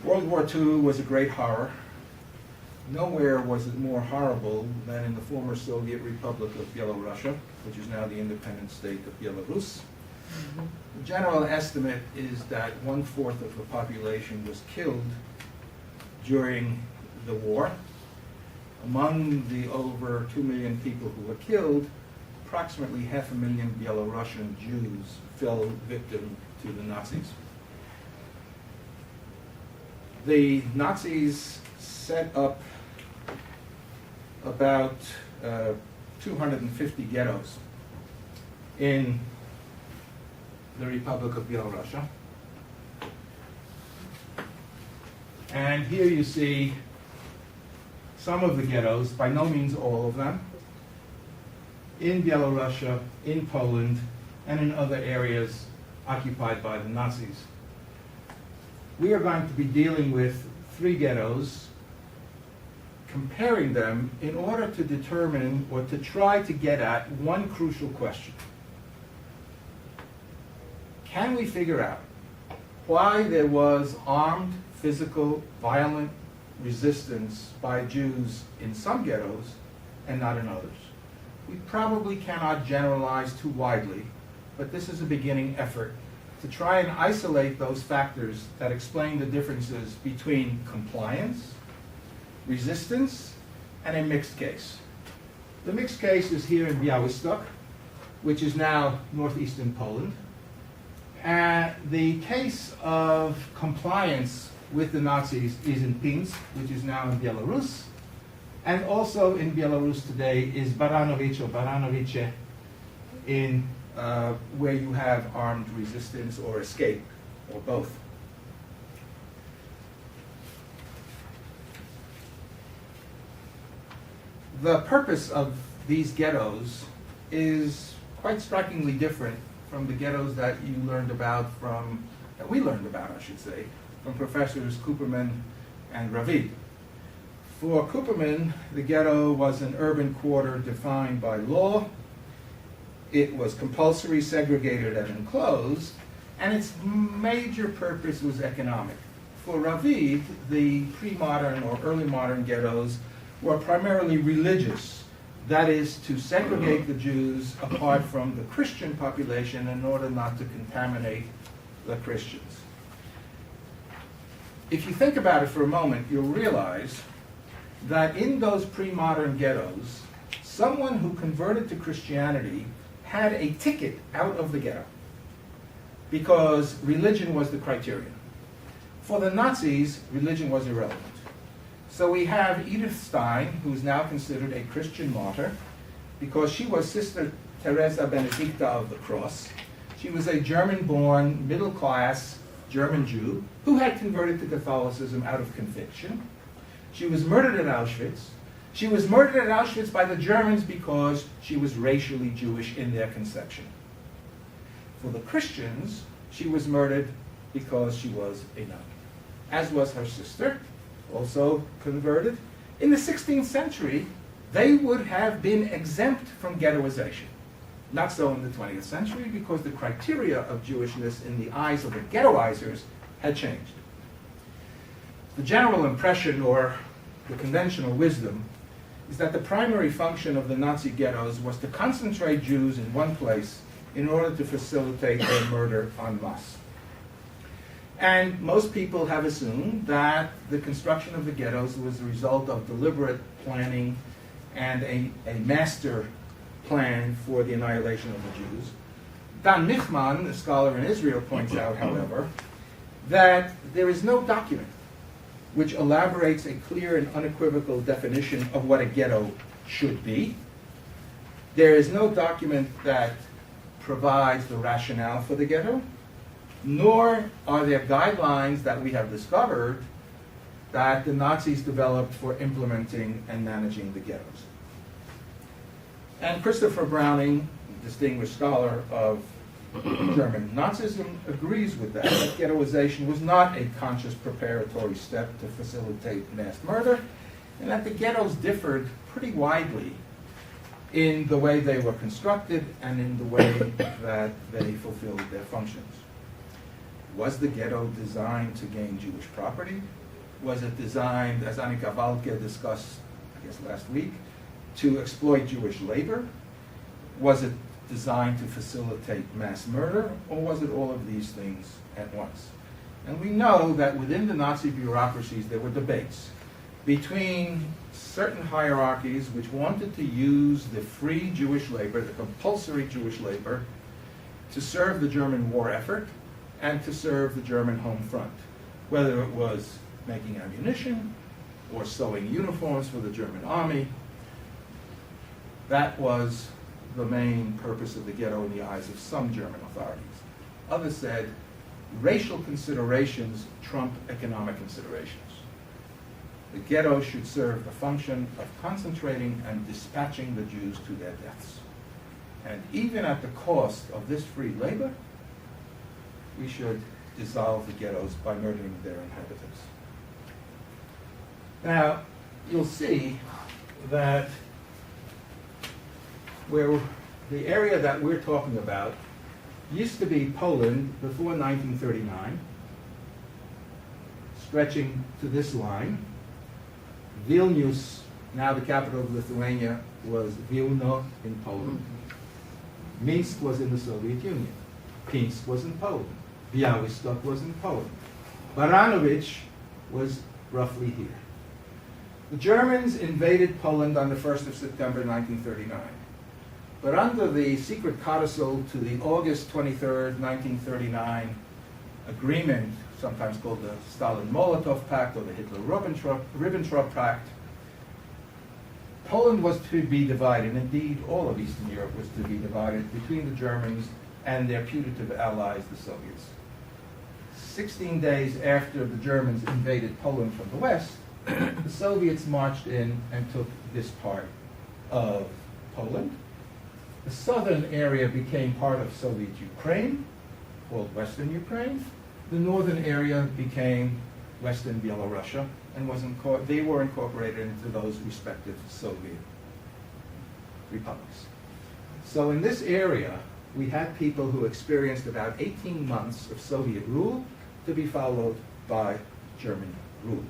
World War II was a great horror. Nowhere was it more horrible than in the former Soviet Republic of Byelorussia, which is now the independent state of Belarus. The general estimate is that 1/4 of the population was killed during the war. Among the over 2 million people who were killed, approximately 500,000 Belarusian Jews fell victim to the Nazis. The Nazis set up about 250 ghettos in the Republic of Belarus. And here you see some of the ghettos, by no means all of them, in Belarus, in Poland, and in other areas occupied by the Nazis. We are going to be dealing with 3 ghettos, comparing them in order to determine or to try to get at one crucial question. Can we figure out why there was armed, physical, violent resistance by Jews in some ghettos and not in others? We probably cannot generalize too widely, but this is a beginning effort to try and isolate those factors that explain the differences between compliance, resistance, and a mixed case. The mixed case is here in Białystok, which is now northeastern Poland. And the case of compliance with the Nazis is in Pinsk, which is now in Belarus. And also in Belarus today is Baranovice or Baranovice, in where you have armed resistance or escape, or both. The purpose of these ghettos is quite strikingly different from the ghettos that you learned about from, that we learned about, I should say, from Professors Cooperman and Ravid. For Cooperman, the ghetto was an urban quarter defined by law. It was compulsory, segregated, and enclosed, and its major purpose was economic. For Ravid, the pre-modern or early modern ghettos were primarily religious. That is, to segregate the Jews apart from the Christian population in order not to contaminate the Christians. If you think about it for a moment, you'll realize that in those pre-modern ghettos, someone who converted to Christianity had a ticket out of the ghetto because religion was the criterion. For the Nazis, religion was irrelevant. So we have Edith Stein, who is now considered a Christian martyr because she was Sister Teresa Benedicta of the Cross. She was a German-born, middle-class German Jew who had converted to Catholicism out of conviction. She was murdered at Auschwitz. She was murdered at Auschwitz by the Germans because she was racially Jewish in their conception. For the Christians, she was murdered because she was a nun, as was her sister, also converted. In the 16th century, they would have been exempt from ghettoization. Not so in the 20th century, because the criteria of Jewishness in the eyes of the ghettoizers had changed. The general impression, or the conventional wisdom, is that the primary function of the Nazi ghettos was to concentrate Jews in one place in order to facilitate their murder en masse. And most people have assumed that the construction of the ghettos was the result of deliberate planning and a master plan for the annihilation of the Jews. Dan Michman, a scholar in Israel, points out, however, that there is no document which elaborates a clear and unequivocal definition of what a ghetto should be. There is no document that provides the rationale for the ghetto, nor are there guidelines that we have discovered that the Nazis developed for implementing and managing the ghettos. And Christopher Browning, distinguished scholar of German Nazism, agrees with that ghettoization was not a conscious preparatory step to facilitate mass murder, and that the ghettos differed pretty widely in the way they were constructed and in the way that they fulfilled their functions. Was the ghetto designed to gain Jewish property? Was it designed, as Annika Valke discussed, I guess last week, to exploit Jewish labor? Was it designed to facilitate mass murder, or was it all of these things at once? And we know that within the Nazi bureaucracies there were debates between certain hierarchies which wanted to use the free Jewish labor, the compulsory Jewish labor, to serve the German war effort and to serve the German home front, whether it was making ammunition or sewing uniforms for the German army. That was the main purpose of the ghetto in the eyes of some German authorities. Others said racial considerations trump economic considerations. The ghetto should serve the function of concentrating and dispatching the Jews to their deaths. And even at the cost of this free labor, we should dissolve the ghettos by murdering their inhabitants. Now, you'll see that where the area that we're talking about used to be Poland before 1939, stretching to this line. Vilnius, now the capital of Lithuania, was Vilna in Poland. Minsk was in the Soviet Union. Pinsk was in Poland. Białystok was in Poland. Baranovich was roughly here. The Germans invaded Poland on the 1st of September 1939. But under the secret codicil to the August 23rd, 1939 agreement, sometimes called the Stalin-Molotov Pact or the Hitler-Ribbentrop Pact, Poland was to be divided, indeed all of Eastern Europe was to be divided between the Germans and their putative allies, the Soviets. 16 days after the Germans invaded Poland from the west, the Soviets marched in and took this part of Poland. The southern area became part of Soviet Ukraine, called Western Ukraine. The northern area became Western Belarusia, and they were incorporated into those respective Soviet republics. So in this area, we had people who experienced about 18 months of Soviet rule to be followed by German rule.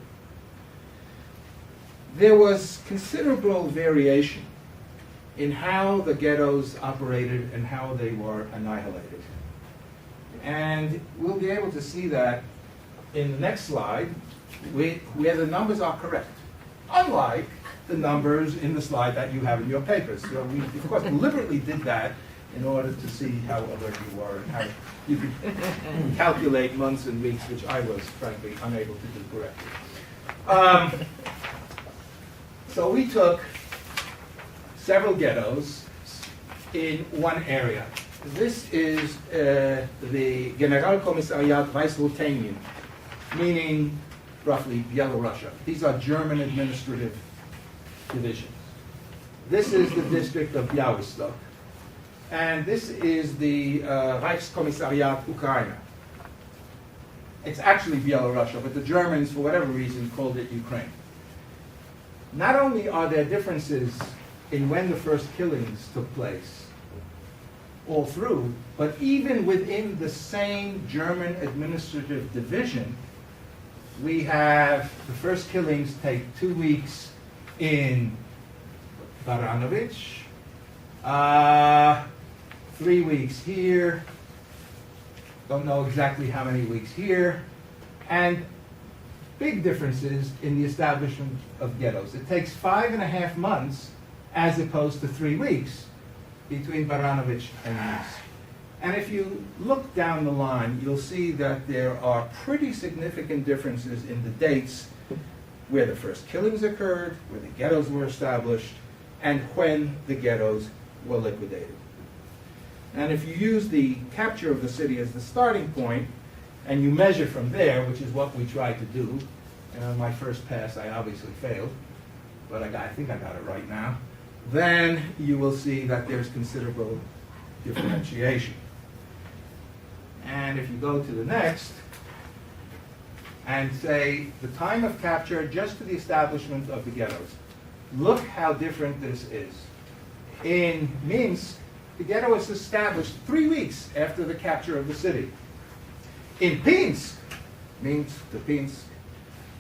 There was considerable variation in how the ghettos operated and how they were annihilated. And we'll be able to see that in the next slide, where the numbers are correct, unlike the numbers in the slide that you have in your papers. So we, of course, deliberately did that in order to see how alert you were and how you could calculate months and weeks, which I was, frankly, unable to do correctly. So we took several ghettos in one area. This is the Generalkommissariat Weißrutenien, meaning roughly Bielorussia. These are German administrative divisions. This is the district of Białystok. And this is the Reichskommissariat Ukraine. It's actually Bielorussia, but the Germans, for whatever reason, called it Ukraine. Not only are there differences in when the first killings took place, all through, but even within the same German administrative division, we have the first killings take 2 weeks in Baranovich, 3 weeks here, don't know exactly how many weeks here, and big differences in the establishment of ghettos. It takes 5.5 months as opposed to 3 weeks between Baranovich and Minsk. And if you look down the line, you'll see that there are pretty significant differences in the dates where the first killings occurred, where the ghettos were established, and when the ghettos were liquidated. And if you use the capture of the city as the starting point, and you measure from there, which is what we tried to do, and on my first pass I obviously failed, but I think I got it right now, then you will see that there's considerable differentiation. And if you go to the next, and say the time of capture just to the establishment of the ghettos, look how different this is. In Minsk, the ghetto was established 3 weeks after the capture of the city. In Pinsk, means the Pinsk,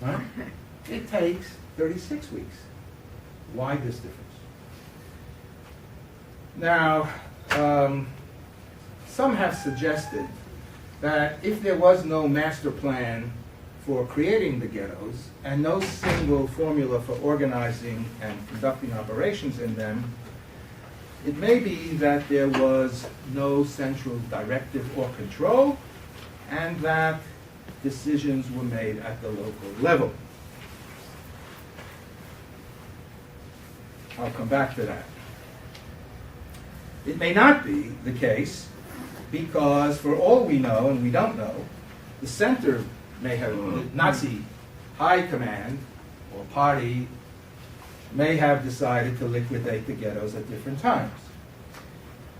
right? It takes 36 weeks. Why this difference? Now, some have suggested that if there was no master plan for creating the ghettos and no single formula for organizing and conducting operations in them, it may be that there was no central directive or control, and that decisions were made at the local level. I'll come back to that. It may not be the case because, for all we know, and we don't know, the center may have, the Nazi high command or party may have decided to liquidate the ghettos at different times.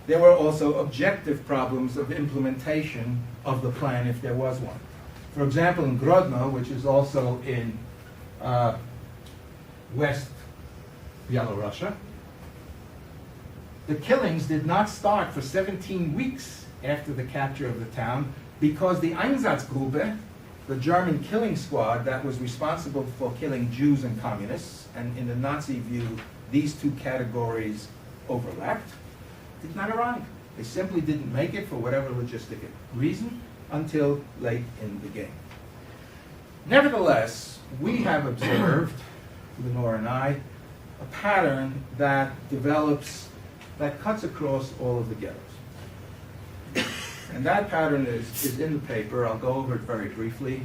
There were also objective problems of implementation of the plan if there was one. For example, in Grodno, which is also in West Byelorussia, the killings did not start for 17 weeks after the capture of the town because the Einsatzgruppe, the German killing squad that was responsible for killing Jews and communists, and in the Nazi view, these two categories overlapped, did not arrive. They simply didn't make it for whatever logistic reason until late in the game. Nevertheless, we have observed, Lenore and I, a pattern that develops, that cuts across all of the ghettos. And that pattern is in the paper. I'll go over it very briefly.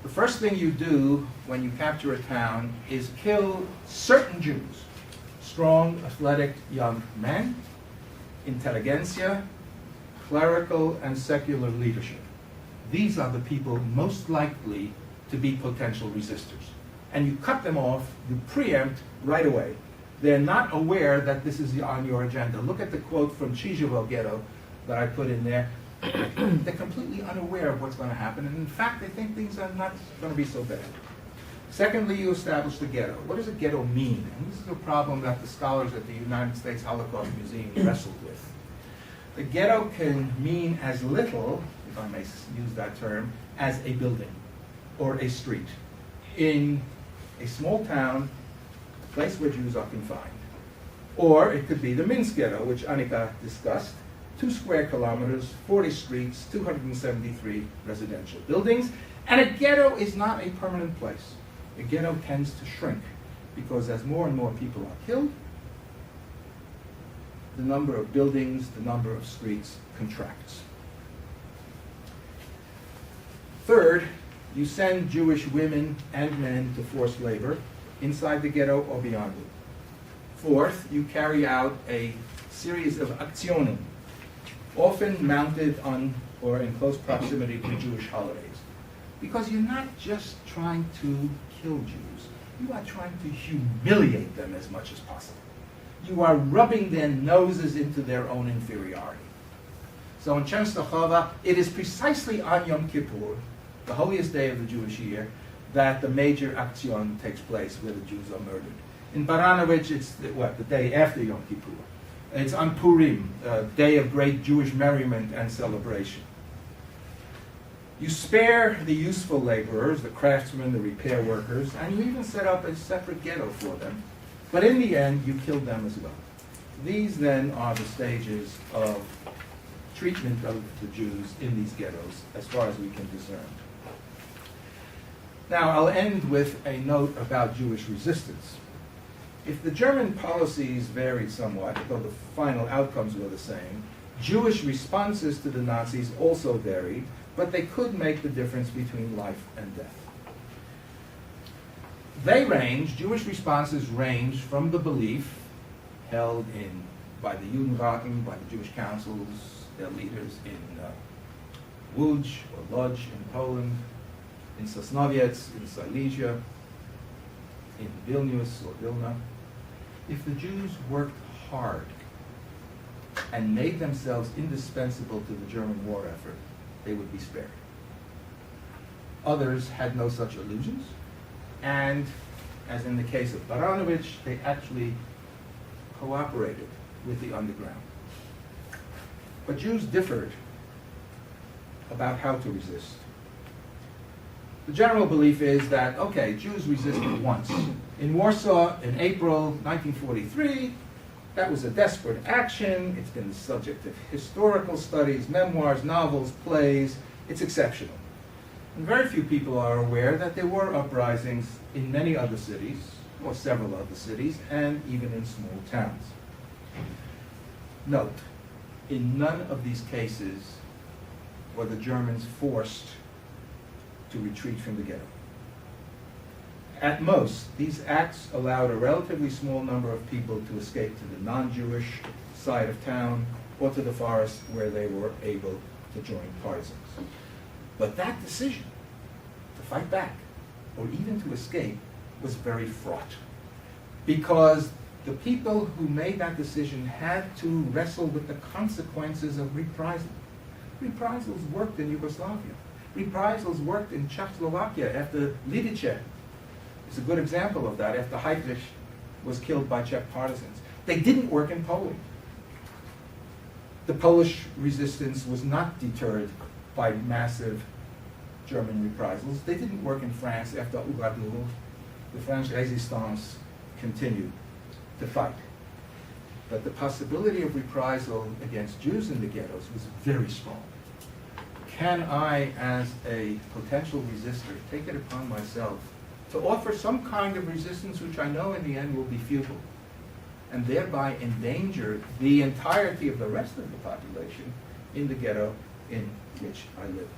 The first thing you do when you capture a town is kill certain Jews, strong, athletic young men, intelligentsia, clerical and secular leadership. These are the people most likely to be potential resistors. And you cut them off, you preempt right away. They're not aware that this is on your agenda. Look at the quote from Chiževo Ghetto that I put in there. They're completely unaware of what's going to happen, and in fact, they think things are not going to be so bad. Secondly, you establish the ghetto. What does a ghetto mean? And this is a problem that the scholars at the United States Holocaust Museum wrestled with. The ghetto can mean as little, if I may use that term, as a building or a street in a small town, a place where Jews are confined. Or it could be the Minsk ghetto, which Annika discussed, 2 square kilometers, 40 streets, 273 residential buildings. And a ghetto is not a permanent place. A ghetto tends to shrink because as more and more people are killed, the number of buildings, the number of streets contracts. Third, you send Jewish women and men to forced labor inside the ghetto or beyond it. Fourth, you carry out a series of aktionen, often mounted on or in close proximity to Jewish holidays. Because you're not just trying to kill Jews, you are trying to humiliate them as much as possible. You are rubbing their noses into their own inferiority. So in Chenstochova, it is precisely on Yom Kippur, the holiest day of the Jewish year, that the major aktion takes place where the Jews are murdered. In Baranovich, it's the day after Yom Kippur. It's on Purim, a day of great Jewish merriment and celebration. You spare the useful laborers, the craftsmen, the repair workers, and you even set up a separate ghetto for them. But in the end, you kill them as well. These then are the stages of treatment of the Jews in these ghettos, as far as we can discern. Now, I'll end with a note about Jewish resistance. If the German policies varied somewhat, though the final outcomes were the same, Jewish responses to the Nazis also varied, but they could make the difference between life and death. Jewish responses ranged from the belief held by the Judenraten, by the Jewish councils, their leaders in Łódź or Lodz in Poland, in Sosnowiec, in Silesia, in Vilnius or Vilna. If the Jews worked hard and made themselves indispensable to the German war effort, they would be spared. Others had no such illusions, and as in the case of Baranovich, they actually cooperated with the underground. But Jews differed about how to resist. The general belief is that, okay, Jews resisted once. In Warsaw, in April 1943, that was a desperate action. It's been the subject of historical studies, memoirs, novels, plays. It's exceptional. And very few people are aware that there were uprisings in many other cities, or several other cities, and even in small towns. Note, in none of these cases were the Germans forced to retreat from the ghetto. At most, these acts allowed a relatively small number of people to escape to the non-Jewish side of town or to the forest where they were able to join partisans. But that decision to fight back or even to escape was very fraught, because the people who made that decision had to wrestle with the consequences of reprisal. Reprisals worked in Yugoslavia. Reprisals worked in Czechoslovakia after Lidice. It's a good example of that, after Heydrich was killed by Czech partisans. They didn't work in Poland. The Polish resistance was not deterred by massive German reprisals. They didn't work in France after Oradour. The French resistance continued to fight. But the possibility of reprisal against Jews in the ghettos was very strong. Can I, as a potential resistor, take it upon myself to offer some kind of resistance which I know in the end will be futile, and thereby endanger the entirety of the rest of the population in the ghetto in which I live?